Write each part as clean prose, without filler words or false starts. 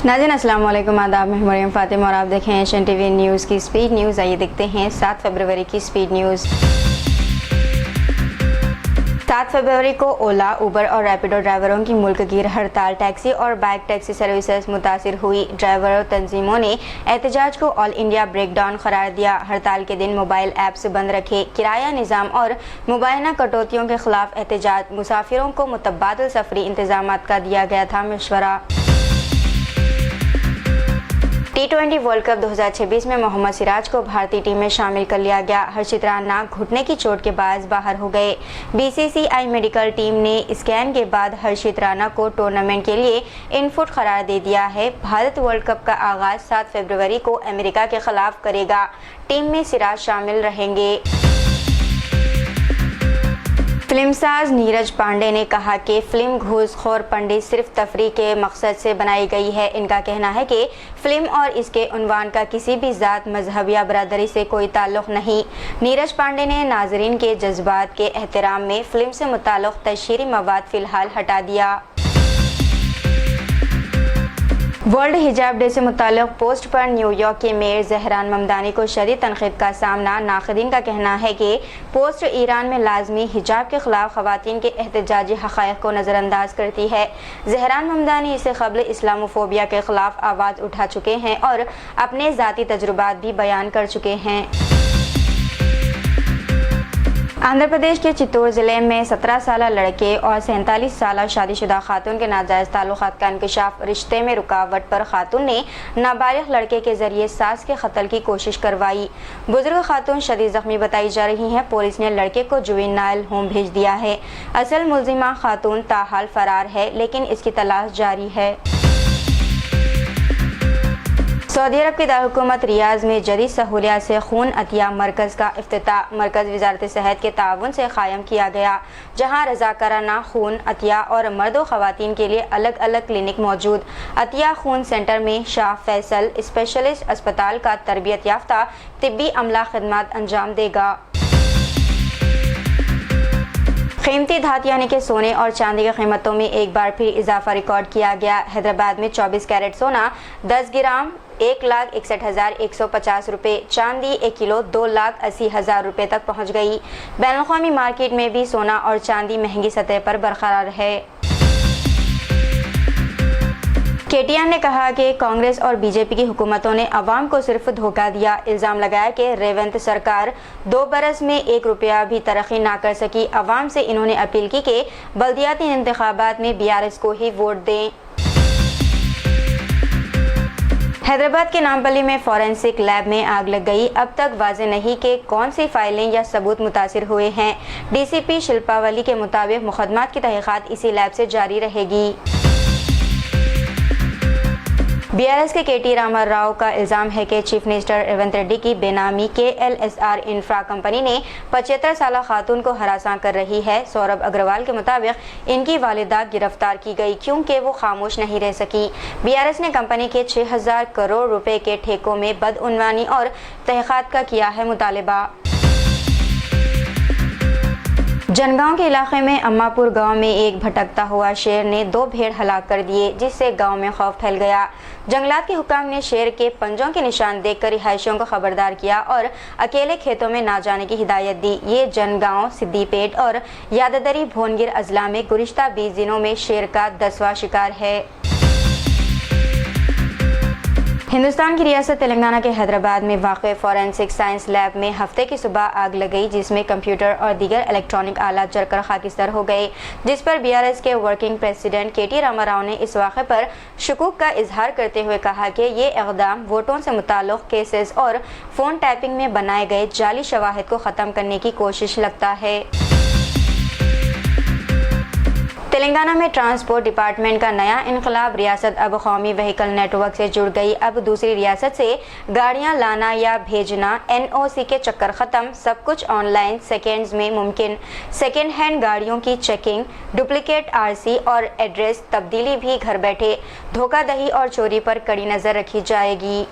नाज़रीन अस्सलाम वालेकुम, आदाब। मैं मरियम फातिमा और आप देखें एशियन टीवी न्यूज़ की स्पीड न्यूज़। आइए देखते हैं 7 फरवरी की स्पीड न्यूज़। 7 फरवरी को ओला, उबर और रैपिडो ड्राइवरों की मुल्क गिर हड़ताल। टैक्सी और बाइक टैक्सी सर्विसेज मुतासिर हुई। ड्राइवर और तंजीमों ने एहतजाज को ऑल इंडिया ब्रेकडाउन करार दिया। हड़ताल के दिन मोबाइल ऐप्स बंद रखे। किराया निज़ाम और मुबैना कटौतियों के खिलाफ एहतजाज। मुसाफिरों को मुतबादिल सफरी इंतजामात का दिया गया था मशवरा। T20 वर्ल्ड कप 2026 में मोहम्मद सिराज को भारतीय टीम में शामिल कर लिया गया। हर्षित राणा घुटने की चोट के बाद बाहर हो गए। BCCI मेडिकल टीम ने स्कैन के बाद हर्षित राणा को टूर्नामेंट के लिए इनफिट करार दे दिया है। भारत वर्ल्ड कप का आगाज 7 फरवरी को अमेरिका के खिलाफ करेगा। टीम में सिराज शामिल रहेंगे। फिल्मसाज नीरज पांडे ने कहा कि फिल्म घूसखोर पंडित सिर्फ तफरीह के मकसद से बनाई गई है। इनका कहना है कि फिल्म और इसके उन्वान का किसी भी ज़ात, मजहब या बरादरी से कोई ताल्लुक़ नहीं। नीरज पांडे ने नाजरीन के जज्बात के एहतराम में फिल्म से मुताल्लिक़ तशहीरी मवाद फ़िलहाल हटा दिया। वर्ल्ड हिजाब डे से मुताल्लिक़ पोस्ट पर न्यूयॉर्क के मेयर जहरान ममदानी को शदीद तनक़ीद का सामना। नाक़दीन का कहना है कि पोस्ट ईरान में लाजमी हिजाब के ख़िलाफ़ ख़वातीन के एहतजाजी हक़ाइक़ को नज़रअंदाज करती है। जहरान ममदानी इससे क़ब्ल इस्लामोफोबिया के ख़िलाफ़ आवाज़ उठा चुके हैं और अपने ज़ाती तजुर्बात भी बयान कर चुके हैं। आंध्र प्रदेश के चित्तूर ज़िले में 17 साल लड़के और 47 साल शादीशुदा खातून के नाजायज़ ताल्लुकात का इंकशाफ। रिश्ते में रुकावट पर खातून ने नाबालिग लड़के के जरिए सास के कत्ल की कोशिश करवाई। बुजुर्ग खातून शदीद जख्मी बताई जा रही हैं। पुलिस ने लड़के को जुवेनाइल होम भेज दिया है। असल मुल्जिमा खातून ताहाल फरार है, लेकिन इसकी तलाश जारी है। सऊदी अरब की दारकूमत रियाज में जदीद सहूलियात से खून अतिया मरकज़ का इफ्तिताह। मरकज़ वज़ारत सेहत के ताउन से क़ायम किया गया, जहाँ रज़ाकाराना खून अतिया और मर्द व ख़वातीन के लिए अलग अलग क्लिनिक मौजूद। अतिया खून सेंटर में शाह फैसल स्पेशलिस्ट अस्पताल का तरबियत याफ्ता तिब्बी अमला खिदमत अंजाम देगा। कीमती धातु यानी कि सोने और चांदी की कीमतों में एक बार फिर इजाफा रिकॉर्ड किया गया। हैदराबाद में 24 कैरेट सोना 10 ग्राम 1,61,150 रुपये, चांदी 1 किलो 2,80,000 रुपये तक पहुंच गई। बैनुल-अक़वामी मार्केट में भी सोना और चांदी महंगी सतह पर बरकरार है। KTN ने कहा कि कांग्रेस और बीजेपी की हुकूमतों ने अवाम को सिर्फ धोखा दिया। इल्ज़ाम लगाया कि रेवंत सरकार 2 बरस में 1 रुपया भी तरक्की ना कर सकी। अवाम से इन्होंने अपील की कि बल्दियाती इंतखाबात में BRS को ही वोट दें। हैदराबाद के नामपल्ली में फॉरेंसिक लैब में आग लग गई। अब तक वाज़ेह नहीं कि कौन सी फाइलें या सबूत मुतासिर हुए हैं। DCP शिल्पावली के मुताबिक मुकदमात की तहक़ीक़ात इसी लैब से जारी रहेगी। BRS के KT रामा राव का इल्ज़ाम है कि चीफ मिनिस्टर रेवंत रेड्डी की बेनामी KLSR इंफ्रा कंपनी ने 75 साल खातून को हरासा कर रही है। सौरभ अग्रवाल के मुताबिक इनकी वालिदा गिरफ्तार की गई क्योंकि वो खामोश नहीं रह सकी। BRS ने कंपनी के 6,000 करोड़ रुपए के ठेकों में बदउनवानी और तहक़ीक़ात का किया है मुतालबा। जनगांव के इलाके में अम्मापुर गांव में एक भटकता हुआ शेर ने 2 भेड़ हलाक कर दिए, जिससे गांव में खौफ फैल गया। जंगलात के हुकाम ने शेर के पंजों के निशान देखकर रिहायशियों को खबरदार किया और अकेले खेतों में ना जाने की हिदायत दी। ये जनगांव, सिद्दीपेट और याददरी भोनगिर अजला में गुज़िश्ता 20 दिनों में शेर का 10वां शिकार है। हिंदुस्तान की रियासत तेलंगाना के हैदराबाद में वाक़ फॉरेंसिक साइंस लैब में हफ्ते की सुबह आग लग गई, जिसमें कंप्यूटर और दीगर इलेक्ट्रॉनिक आलात जलकर खाकिस्तान हो गए, जिस पर BRS के working president KT Rama Rao ने इस वाक़े पर शुकूक का इजहार करते हुए कहा कि ये इक़दाम वोटों से मुताल्लिक़ केसेस और फ़ोन टैपिंग में बनाए गए जाली शवाहिद को ख़त्म करने की कोशिश लगता है। तेलंगाना में ट्रांसपोर्ट डिपार्टमेंट का नया इनकलाब। रियासत अब कौमी व्हीकल नेटवर्क से जुड़ गई। अब दूसरी रियासत से गाड़ियां लाना या भेजना, NOC के चक्कर ख़त्म, सब कुछ ऑनलाइन सेकेंड्स में मुमकिन। सेकेंड हैंड गाड़ियों की चेकिंग, डुप्लीकेट RC और एड्रेस तब्दीली भी घर बैठे। धोखाधड़ी और चोरी पर कड़ी नज़र रखी जाएगी।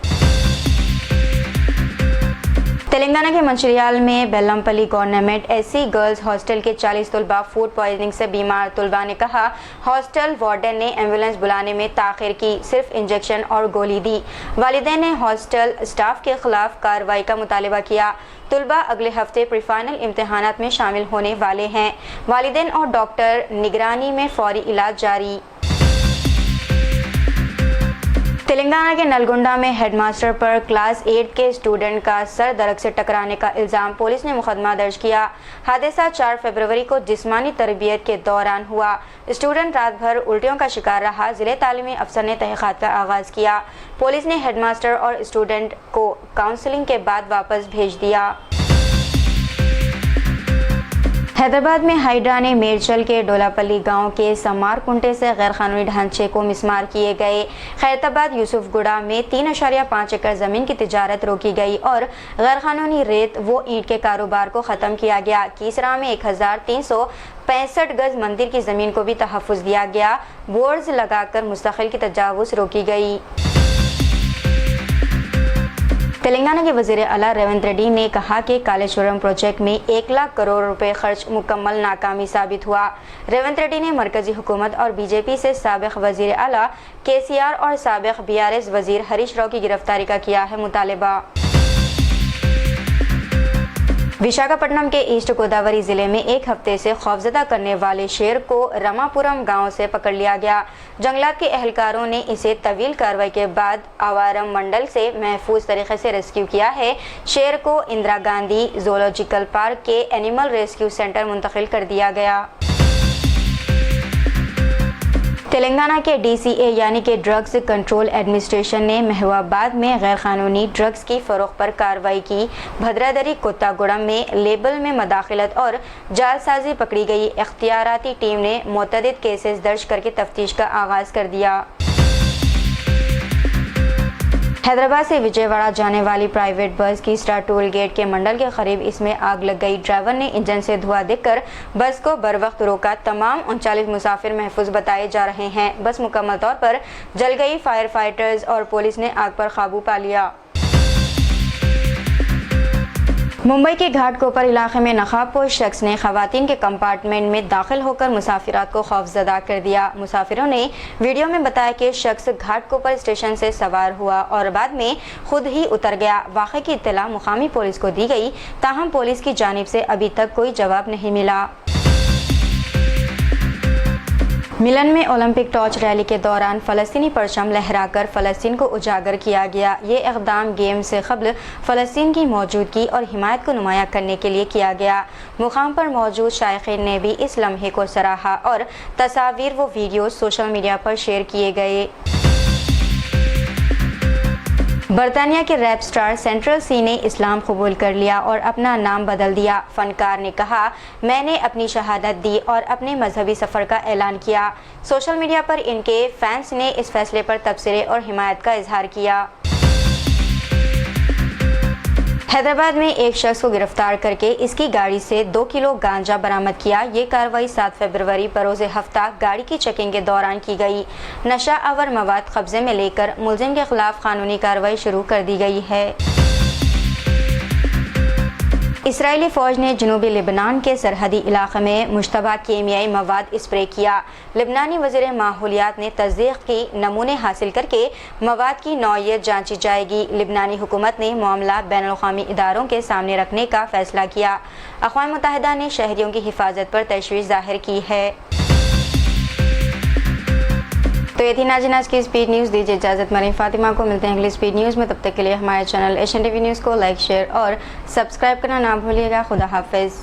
تلنگانہ کے منچریال میں Bellampalli government SC girls hostel کے 40 طلباء فوڈ پوائزننگ سے بیمار. طلباء نے کہا ہاسٹل وارڈن نے ایمبولینس بلانے میں تاخیر کی، صرف انجیکشن اور گولی دی. والدین نے ہاسٹل اسٹاف کے خلاف کارروائی کا مطالبہ کیا. طلباء اگلے ہفتے پری فائنل امتحانات میں شامل ہونے والے ہیں. والدین اور ڈاکٹر نگرانی میں فوری علاج جاری. تلنگانہ کے نلگنڈا میں ہیڈ ماسٹر پر کلاس 8 کے اسٹوڈنٹ کا سر درخت سے ٹکرانے کا الزام. پولیس نے مقدمہ درج کیا. حادثہ 4 فروری کو جسمانی تربیت کے دوران ہوا. اسٹوڈنٹ رات بھر الٹیوں کا شکار رہا. ضلع تعلیمی افسر نے تحقیقات کا آغاز کیا. پولیس نے ہیڈ ماسٹر اور اسٹوڈنٹ کو کاؤنسلنگ کے بعد واپس بھیج دیا. حیدرآباد میں ہائیڈرا نے میرچل کے ڈولاپلی گاؤں کے سمار کنٹے سے غیر قانونی ڈھانچے کو مسمار کیے گئے. خیرتآباد یوسف گڑا میں 3.5 ایکڑ زمین کی تجارت روکی گئی اور غیر قانونی ریت و اینٹ کے کاروبار کو ختم کیا گیا. کیسرا میں 1365 گز مندر کی زمین کو بھی تحفظ دیا گیا. بورڈز لگا کر مستقل کی تجاوز روکی گئی. تلنگانہ کے وزیر اعلیٰ ریونت ریڈی نے کہا کہ کالیشورم پروجیکٹ میں 1 لاکھ کروڑ روپے خرچ مکمل ناکامی ثابت ہوا. ریونت ریڈی نے مرکزی حکومت اور BJP سے سابق وزیر اعلیٰ KCR اور سابق BRS وزیر ہریش راؤ کی گرفتاری کا کیا ہے مطالبہ. وشاکھاپٹنم کے ایسٹ گوداوری ضلع میں ایک ہفتے سے خوفزدہ کرنے والے شیر کو رماپورم گاؤں سے پکڑ لیا گیا. جنگلات کے اہلکاروں نے اسے طویل کارروائی کے بعد آوارم منڈل سے محفوظ طریقے سے ریسکیو کیا ہے. شیر کو اندرا گاندھی زولوجیکل پارک کے اینیمل ریسکیو سینٹر منتقل کر دیا گیا. تلنگانہ کے DCA یعنی کہ ڈرگز کنٹرول ایڈمنسٹریشن نے مہواباد میں غیر قانونی ڈرگز کی فروخت پر کارروائی کی. بھدرادری کوتاگوڑم میں لیبل میں مداخلت اور جعل سازی پکڑی گئی. اختیاراتی ٹیم نے متعدد کیسز درج کر کے تفتیش کا آغاز کر دیا. حیدرآباد سے وجے واڑہ جانے والی پرائیویٹ بس کی اسٹار ٹول گیٹ کے منڈل کے قریب اس میں آگ لگ گئی. ڈرائیور نے انجن سے دھواں دیکھ کر بس کو بروقت روکا. تمام 39 مسافر محفوظ بتائے جا رہے ہیں. بس مکمل طور پر جل گئی. فائر فائٹرز اور پولیس نے آگ پر قابو پا لیا. ممبئی کے گھاٹ کوپر علاقے میں نقاب پوش شخص نے خواتین کے کمپارٹمنٹ میں داخل ہو کر مسافرات کو خوفزدہ کر دیا. مسافروں نے ویڈیو میں بتایا کہ شخص گھاٹ کوپر اسٹیشن سے سوار ہوا اور بعد میں خود ہی اتر گیا. واقعے کی اطلاع مقامی پولیس کو دی گئی، تاہم پولیس کی جانب سے ابھی تک کوئی جواب نہیں ملا. ملن میں اولمپک ٹارچ ریلی کے دوران فلسطینی پرچم لہرا کر فلسطین کو اجاگر کیا گیا. یہ اقدام گیم سے قبل فلسطین کی موجودگی اور حمایت کو نمایاں کرنے کے لیے کیا گیا. مقام پر موجود شائقین نے بھی اس لمحے کو سراہا اور تصاویر و ویڈیوز سوشل میڈیا پر شیئر کیے گئے. برطانیہ کے ریپ سٹار سینٹرل سی نے اسلام قبول کر لیا اور اپنا نام بدل دیا. فنکار نے کہا، میں نے اپنی شہادت دی اور اپنے مذہبی سفر کا اعلان کیا. سوشل میڈیا پر ان کے فینس نے اس فیصلے پر تبصرے اور حمایت کا اظہار کیا. حیدرآباد میں ایک شخص کو گرفتار کر کے اس کی گاڑی سے 2 کلو گانجا برآمد کیا. یہ کارروائی 7 فروری بروز ہفتہ گاڑی کی چیکنگ کے دوران کی گئی. نشہ آور مواد قبضے میں لے کر ملزم کے خلاف قانونی کارروائی شروع کر دی گئی ہے. اسرائیلی فوج نے جنوبی لبنان کے سرحدی علاقے میں مشتبہ کیمیائی مواد اسپرے کیا. لبنانی وزیر ماحولیات نے تصدیق کی نمونے حاصل کر کے مواد کی نوعیت جانچی جائے گی. لبنانی حکومت نے معاملہ بین الاقوامی اداروں کے سامنے رکھنے کا فیصلہ کیا. اقوام متحدہ نے شہریوں کی حفاظت پر تشویش ظاہر کی ہے. تو یہ تھی ناظرین آج کی اسپیڈ نیوز. دیجیے اجازت مریم فاطمہ کو. ملتے ہیں اگلی اسپیڈ نیوز میں. تب تک کے لیے ہمارے channel Asian T V news کو لائک، شیئر اور سبسکرائب کرنا نہ بھولیے گا. خدا حافظ.